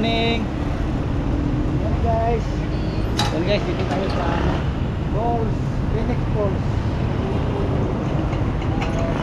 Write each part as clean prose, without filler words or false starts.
morning. Morning guys. Yan guys, dito tayo sa Falls, Phoenix Falls.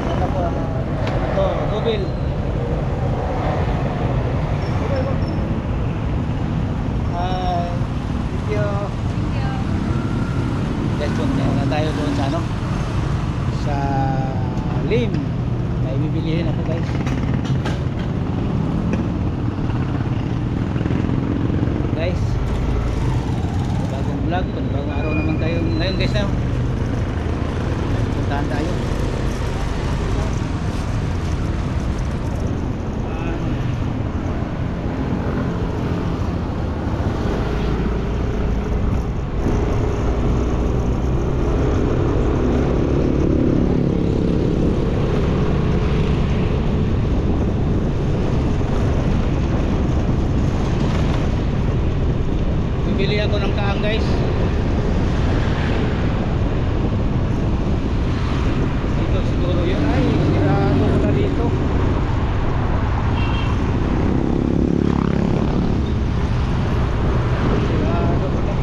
Maganda po ito, Rubil. Hi. Thank you. Guys, punta na tayo doon sa ano? Sa Lim. May bibilihin ako guys. Guys, bagong vlog, bagong araw naman tayo ngayon guys na. Puntahan tayo. Bili ako ng kaang guys. Dito siguro yun. Ay, sirado ko na dito. Sirado ko na.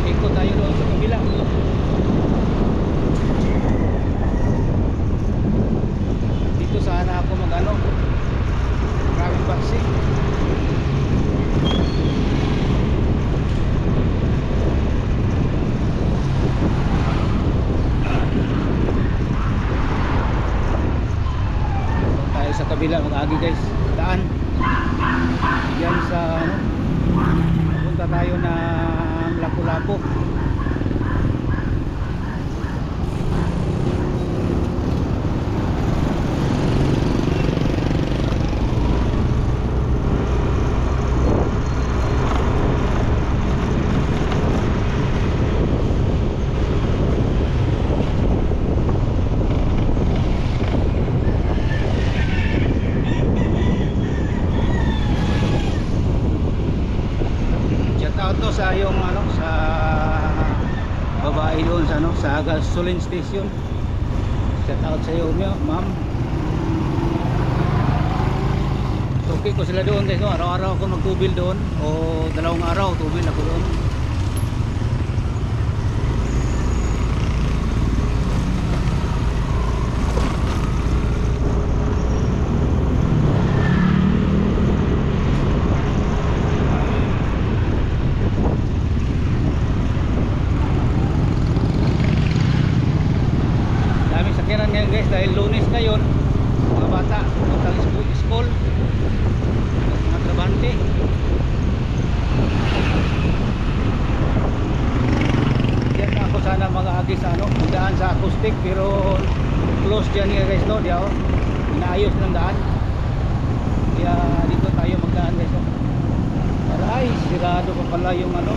Ikot tayo doon sa kabila. Dito sana ako mag-ano, maraming vaccine. Sa kabila mag-agi guys, daan yan sa ano, punta tayo ng Lapu-Lapu. Sa yung ano, sa babae doon sa ano, sa gasoline station. Shout out sa iyo ma'am. Okay ko sila doon guys, no? Araw-araw ako magtubil doon o dalawang araw tubil ako doon. Ngayon guys, dahil Lunes ngayon, mga bata puntang school, mga trabante. Diyan ako sana mga agi sa ano, daan sa acoustic, pero close dyan nga guys, no? Diyan, inaayos ng daan. Kaya dito tayo magdaan guys, no? Aray, sirado pa pala yung ano,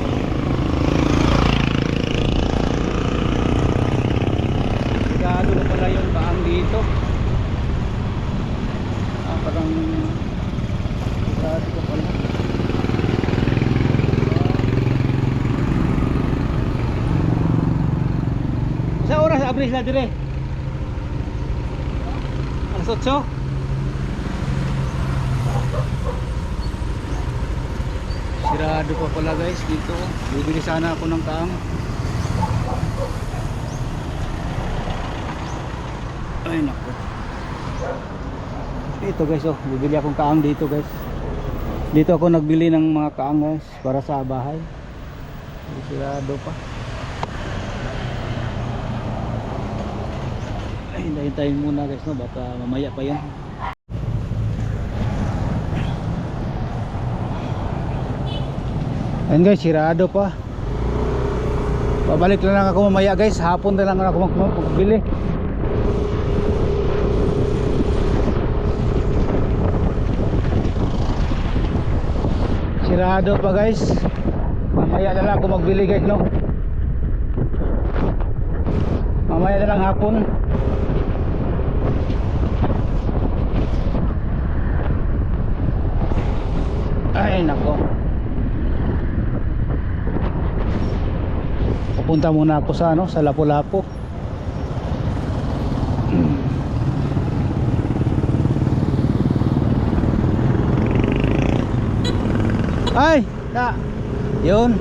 sirado na pala yung baang dito. Parang sirado pa pala. Sa oras abris na dire? Alas 8? Sirado pa pala guys dito. Bibili sana ako ng kaang. Ay nako. Ito guys, oh, bibili akong kaang dito guys. Dito ako nagbili ng mga kaang guys para sa bahay. Sirado pa. Ay, hintayin muna guys, no, baka mamaya pa yan. Ayun guys, sirado pa. Babalik na lang ako mamaya guys. Hapon na lang ako magbili. Sirado pa guys. Mamaya na lang ako magbili guys, no. Mamaya na lang hapon. Ay nako. Pupunta muna ako sa ano, sa Lapu-Lapu. Ay, ta. Yun.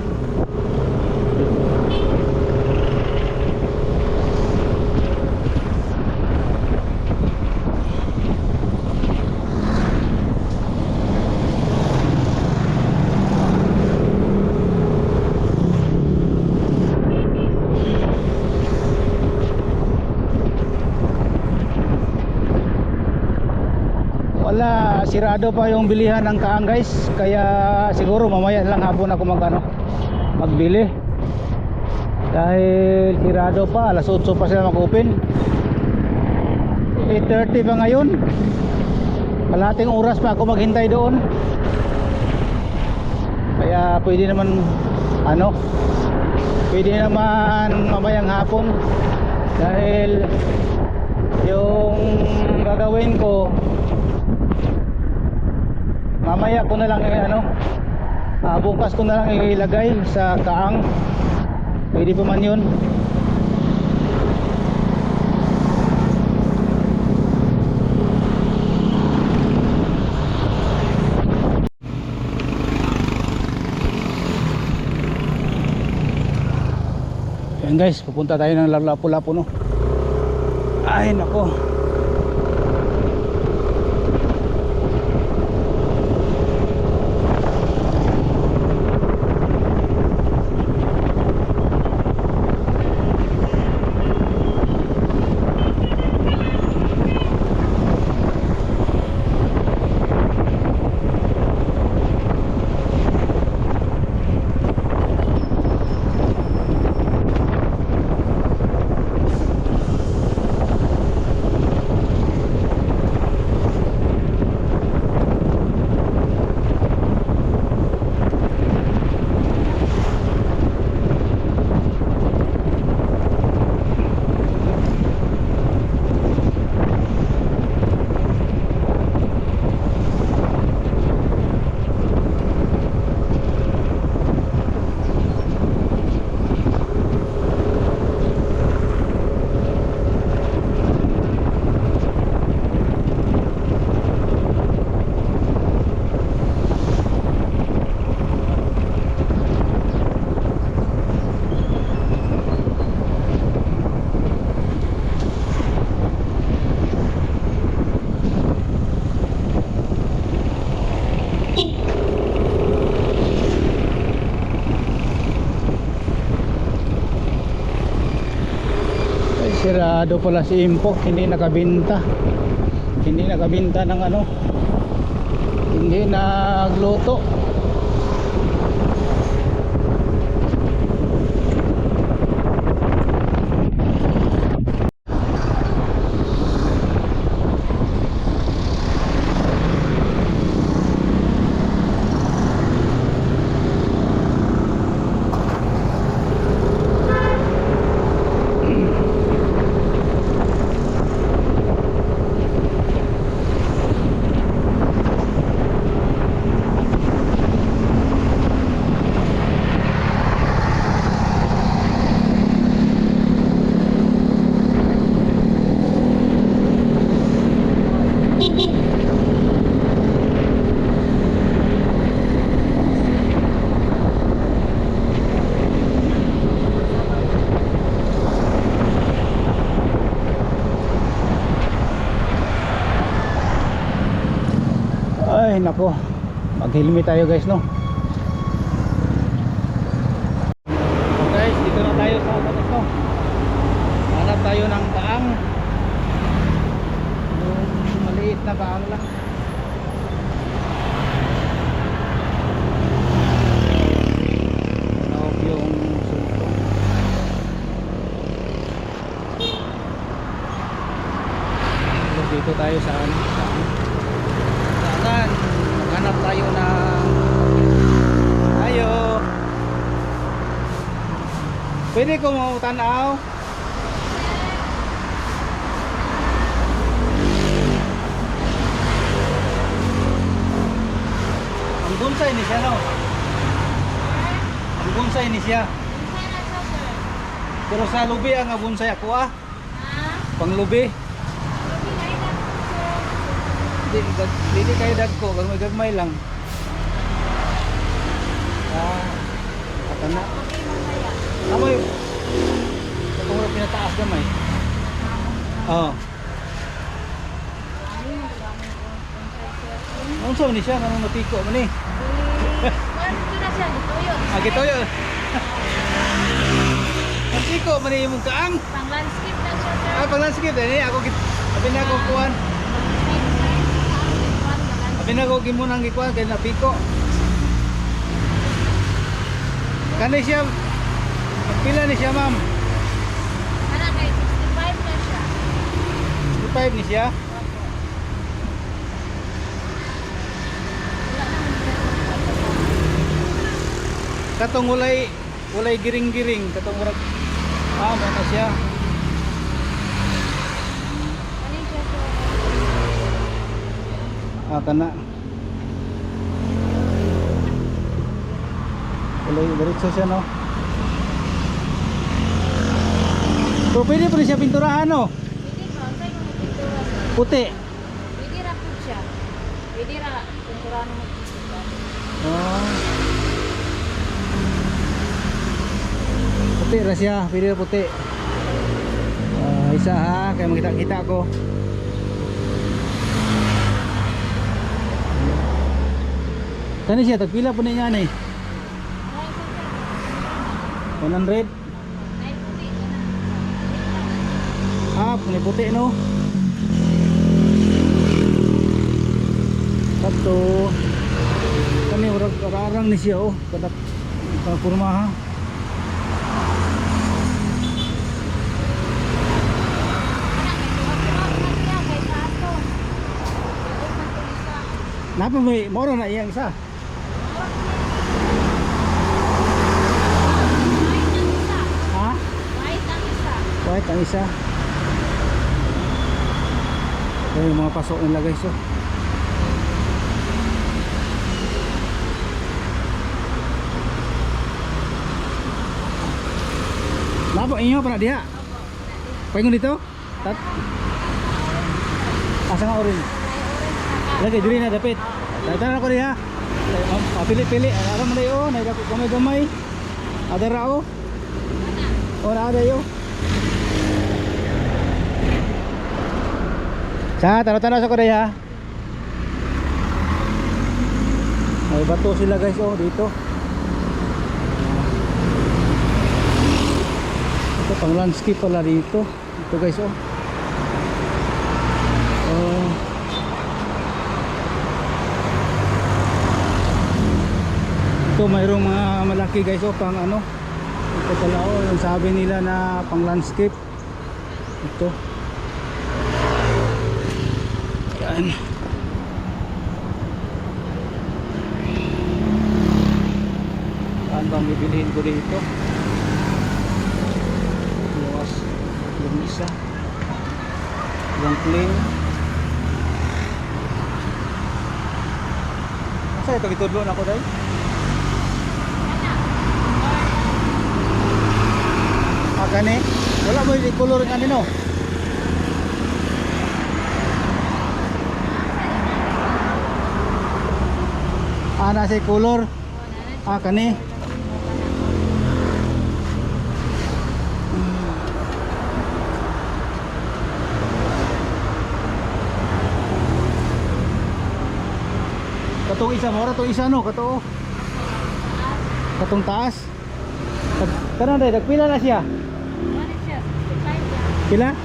Wala, sirado pa yung bilihan ng kaang guys. Kaya siguro mamaya lang hapon ako magbili. Dahil sirado pa, alas 8 pa sila mag-open. 8:30 pa ngayon. Kalahating oras pa ako maghintay doon. Kaya pwede naman pwede naman mamayang hapon. Dahil yung gagawin ko mamaya ko na lang bukas ko na lang ilagay sa kaang. Pwede pa man yun. Ayan guys, pupunta tayo ng Lapu-Lapu, no? Ay nako. Sirado pala si Impok, hindi nakabinta ng hindi nagluto. Ay nako, mag-helmet tayo guys, no? Guys, dito na tayo sa atas, no? Hanap tayo ng kaang, yung maliit na kaang lang. Hanap yung sulto. Dito tayo sa maghanap tayo ng pwede ko mo tanaw. Ang bonsai ni siya, no? Ang bonsai ni siya. Pero sa lubi ang bonsai ako, ah. Pang lubi. Hindi kayo dagko, gagmay lang. Kana. Okay, mamaya. Amoy. Katong ra pinataas gamay. Oo. Ano sa ni siya kanang matiko man ni? Ito na siya, gituyo. Agitoyo. Matiko man ni imong kaang. Pang landscape na siya, sir. Ah, pag landscape ni ako abi na ko kuan. Abi na ko gimunang gikuan kay napiko. Kani siya. Pila ni siya, ma'am? Ano kay 65 na siya. 65 ni siya. Wala naman siya. Katong walay giring-giring, katong murag mo na siya. Ano siya, sir? Kana. Walay diretso siya, no. Pero pwede pa rin siya pinturahan, no? Pwede ba? Saan yung pintura, sir? Puti. Pwede ra po siya. Pwede ra. Pintura mo magpipintura. Oh. Puti ra siya, pwede ra puti. Isa ha, kaya makita-kita ko. Kani siya, tagpila po na niya ni? 100? Ah, puti no? Kato. Kani arang ni siya oh, kada purma ha. Napa may moro na iyang isa? Ha? White ang isa. Ay, yung mga pasok nila guys oh. Napa inyo pa na diha? Paingon dito? Tat? Asa nga orin? Lagi diri na dapit. Tara ko diha. Pili-pili, aram man dayo, nay gamay-gamay. Ada rao. Ora ada yo. Sa tara-tara sa ko diha. May bato sila guys oh dito. Ito pang landscape pala dito. Ito guys oh. Ito mayroong mga malaki guys oh pang ano. Ito pala oh yung sabi nila na pang landscape. Ito. Yan. Saan bang bibilihin ko dito? Luwas. Yung isa. Yung clean. Saan ito itudlo na ako dahil? Kani wala mo yung color ng ano no nasa color kani katong isa mora to isa no katong taas kanang dahil nagpila na siya. Pila?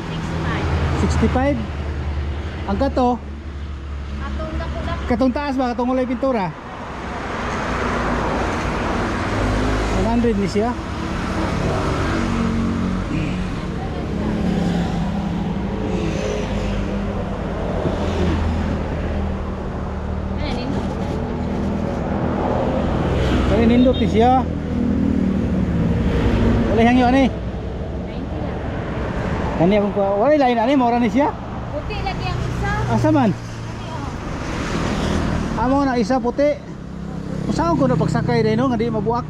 65. Ang kato? Katong taas ba? Katong ulay pintura? 100 ni siya. Kaya nindot ni siya. Wala hangyo ani. Kani akong ko, wala lain ani mora ni siya. Puti lagi ang isa. Asa man? Amo na isa puti. Usaon ko na pagsakay dai no nga di mabuak.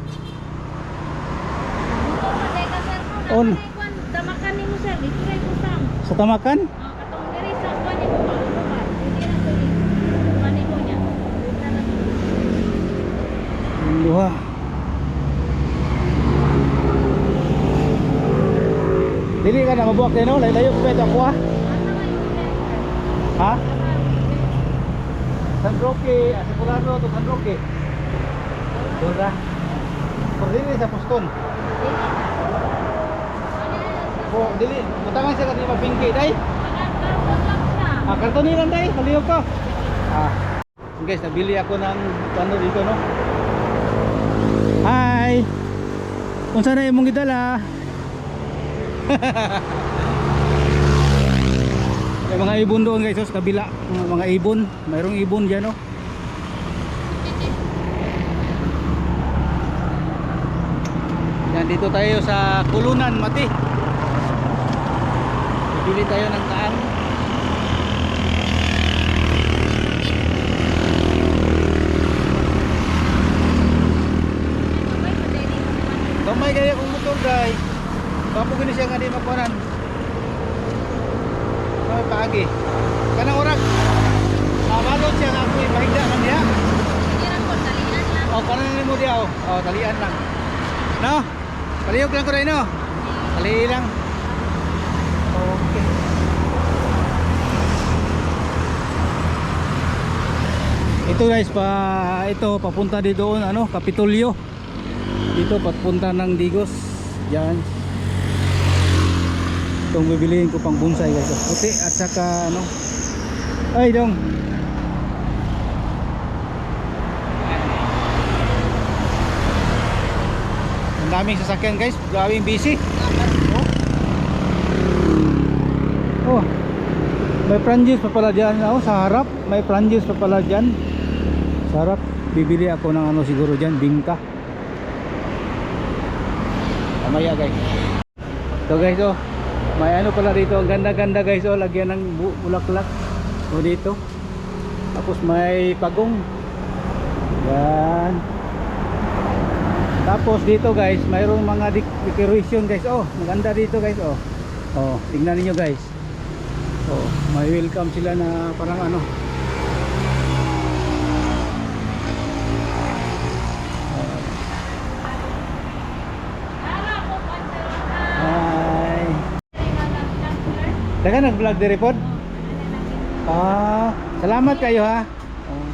On. Tamakan nimo sir, dito kay kusang. Sa tamakan? Katong diri sa kuan nimo ba? Hindi na to ni. Kuan nimo niya. Duha. Dili ka na mabuak din no, layo ko beto ako ha. Ha? San Roque, Asipulado to San Roque. Dora. Por dili sa Poston. Oh, dili, butangan siya kanina mapingki day. Ah, kartonilan day, haliyog ko. Ah. Guys, nabili ako ng ano dito no. Hi. Unsa na imong gidala? May mga ibon doon guys, sa kabila, mga ibon, mayroong ibon diyan no. Yan, dito tayo sa Kulunan, Mati. Bibili tayo ng kaan. Kamay kaya kong motor guys. Bapo gini siya nga di makuanan. Kamay paagi. Kanang oras. Mabalot siya nga ako'y mahigda man niya. O, kanan mo diya o. O, talian lang. No? Kaliyog lang ko rin no? Kali lang. Okay. Ito guys, ito papunta dito doon ano, Kapitolyo. Dito papunta ng Digos. Yan. Itong bibilihin ko pang bonsai guys. Puti at saka ano. Ay dong. Ang daming sasakyan guys. Gawing busy. Oh. May franchise pa pala dyan oh, sa harap. May franchise pa pala dyan. Sa harap. Bibili ako ng ano siguro dyan. Bingka. Mamaya guys. So guys oh. May ano pala dito. Ang ganda-ganda guys oh. Lagyan ng bulaklak. O dito. Tapos may pagong. Yan. Tapos dito guys. Mayroong mga decoration guys. Oh. Maganda dito guys oh. Oh. Tingnan niyo guys. Oh. May welcome sila na parang ano. Daga nag-vlog diri pod? Ah, salamat kayo ha. Oh.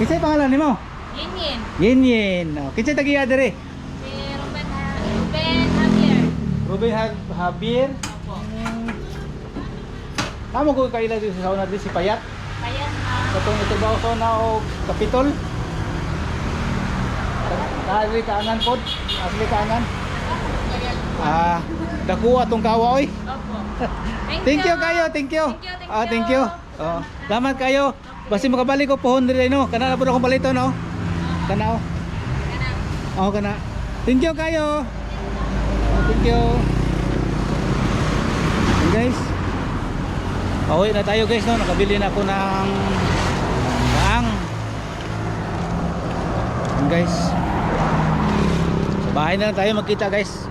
Kinsay pangalan nimo? Yin-yin. Yin-yin. Oh, kinsay tagiya diri? Si Ruben Javier. Ruben Javier. Opo. Tama ko kaila dito sa sauna dito si Payat. Kaya Katong ito ba sa na o Kapitol? Dali kaangan pod. Asli kaangan. Ah, dakuha tong kawa oy. Opo. Thank you kayo, thank you. Ah, thank you. Oh, salamat kayo. Basi makabalik ko pohon diri no. Kana na pud akong balito no. Kana oh. Oh, kana. Thank you kayo. Oh, thank you. And guys. Pauwi na tayo guys no. Nakabili na ako ng baang. And guys. Sa bahay na lang tayo magkita guys.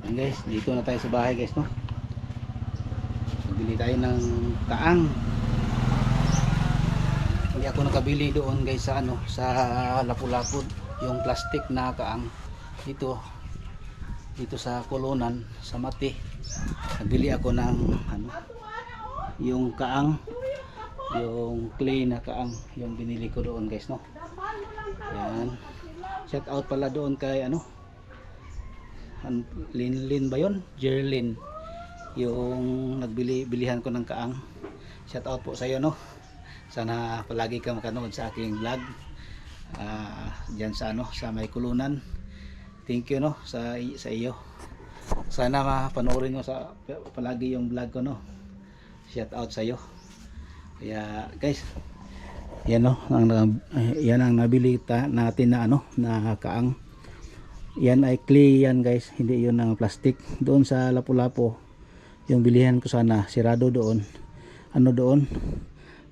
And guys, dito na tayo sa bahay guys no. Bili tayo ng kaang. Hindi ako nakabili doon guys sa ano, sa Lapu-Lapu, yung plastic na kaang. Dito sa Kulunan, sa Mati. Nabili ako ng ano, yung kaang, yung clay na kaang, yung binili ko doon guys no. Yan. Shout out pala doon kay ano, Lin ba yun? Jerlin, yung bilihan ko ng kaang. Shout out po sa iyo no. Sana palagi ka makanood sa aking vlog dyan sa ano, sa may Kulunan. Thank you no sa iyo. Sana mapanoorin mo sa palagi yung vlog ko no. Shout out sa iyo. Kaya guys, yan no, yan ang nabili natin na ano, na kaang. Yan ay clay yan guys, hindi yun ng plastic. Doon sa Lapu-Lapu, yung bilihan ko sana, sirado doon. Ano doon?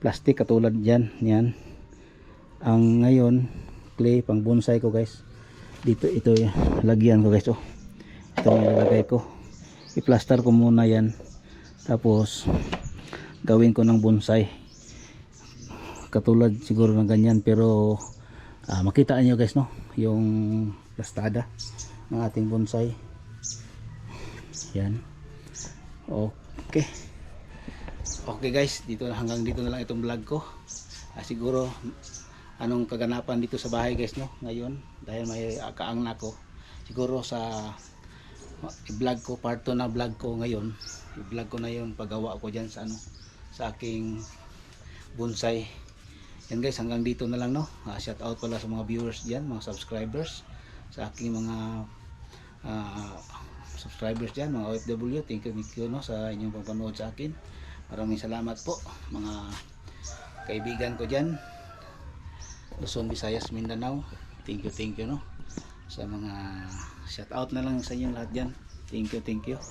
Plastic katulad dyan, yan. Ang ngayon, clay pang bonsai ko guys. Dito, ito lagyan ko guys. Oh. Ito yung ilalagay ko. I-plaster ko muna yan. Tapos, gawin ko ng bonsai. Katulad siguro ng ganyan, pero makita nyo guys no, yung plastada ng ating bonsai. Yan. Okay. Okay guys, dito na, hanggang dito na lang itong vlog ko. Siguro anong kaganapan dito sa bahay guys no ngayon dahil may kaangna ko. Siguro sa i-vlog ko part 2 na vlog ko ngayon. I-vlog ko na yung paggawa ko diyan sa ano sa aking bonsai. Yan guys, hanggang dito na lang no. Shout out pala sa mga viewers diyan, mga subscribers, sa aking mga subscribers diyan, mga OFW. Thank you no sa inyong pagpanood sa akin. Maraming salamat po mga kaibigan ko diyan. Luzon, Visayas, Mindanao. Thank you no. Sa mga shout out na lang sa inyo lahat diyan. Thank you.